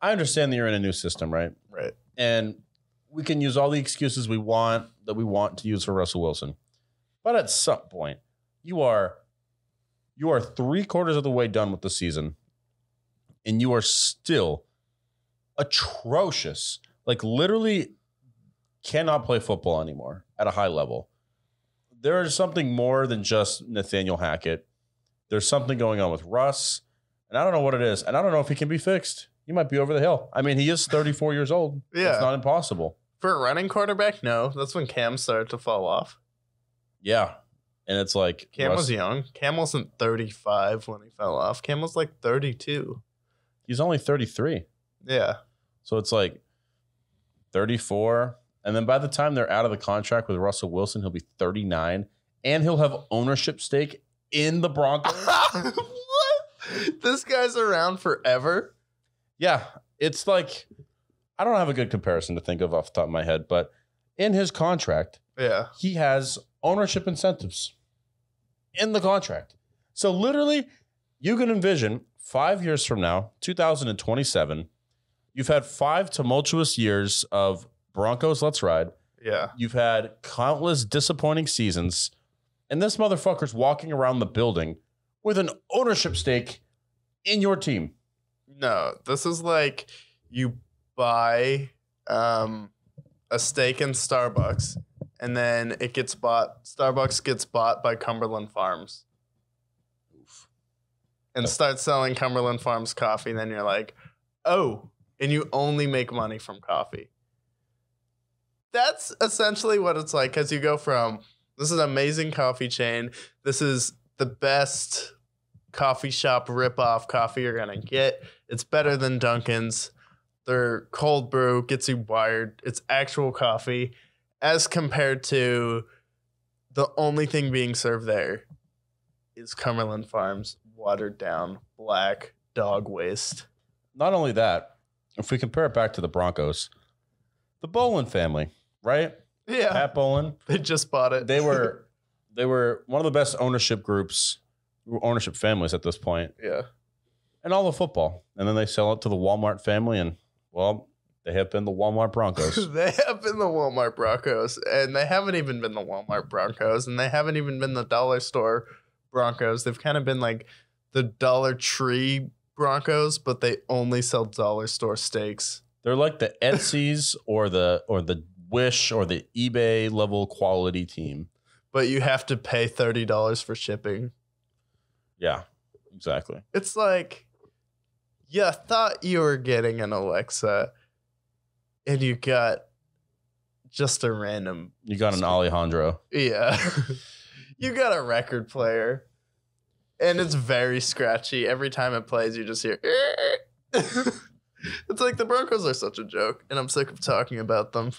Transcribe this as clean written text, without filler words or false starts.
I understand that you're in a new system, right? Right. And we can use all the excuses we want to use for Russell Wilson. But at some point, you are 3/4 of the way done with the season, and you are still atrocious. Like, literally cannot play football anymore at a high level. There is something more than just Nathaniel Hackett. There's something going on with Russ, and I don't know what it is, and I don't know if he can be fixed. He might be over the hill. I mean, he is 34 years old. Yeah. It's not impossible. For a running quarterback, no. That's when Cam started to fall off. Yeah. And it's like Cam was young. Cam wasn't 35 when he fell off. Cam was like 32. He's only 33. Yeah. So it's like 34. And then by the time they're out of the contract with Russell Wilson, he'll be 39. And he'll have ownership stake in the Broncos. What? This guy's around forever? Yeah. It's like, I don't have a good comparison to think of off the top of my head, but in his contract, he has ownership incentives in the contract. So literally, you can envision 5 years from now, 2027, you've had 5 tumultuous years of Broncos Let's Ride. Yeah. You've had countless disappointing seasons, and this motherfucker's walking around the building with an ownership stake in your team. No, this is like you buy a stake in Starbucks, and then it gets bought. Starbucks gets bought by Cumberland Farms. Oof. And start selling Cumberland Farms coffee. And then you're like, oh, and you only make money from coffee. That's essentially what it's like, because you go from, this is an amazing coffee chain. This is the best coffee shop ripoff coffee you're going to get. It's better than Dunkin's. Their cold brew gets you wired. It's actual coffee, as compared to the only thing being served there is Cumberland Farms watered down black dog waste. Not only that, if we compare it back to the Broncos, the Bolin family, right? Yeah. Pat Bolin. They just bought it. They were one of the best ownership families at this point. Yeah. And all the football. And then they sell it to the Walmart family, and well, they have been the Walmart Broncos. They have been the Walmart Broncos, and they haven't even been the Walmart Broncos, and they haven't even been the dollar store Broncos. They've kind of been like the Dollar Tree Broncos, but they only sell dollar store steaks. They're like the Etsy's or the Wish or the eBay level quality team. But you have to pay $30 for shipping. Yeah, exactly. It's like, you thought you were getting an Alexa, and you got just a random... You got an Alejandro. Yeah. You got a record player, and it's very scratchy. Every time it plays, you just hear... It's like the Broncos are such a joke, and I'm sick of talking about them.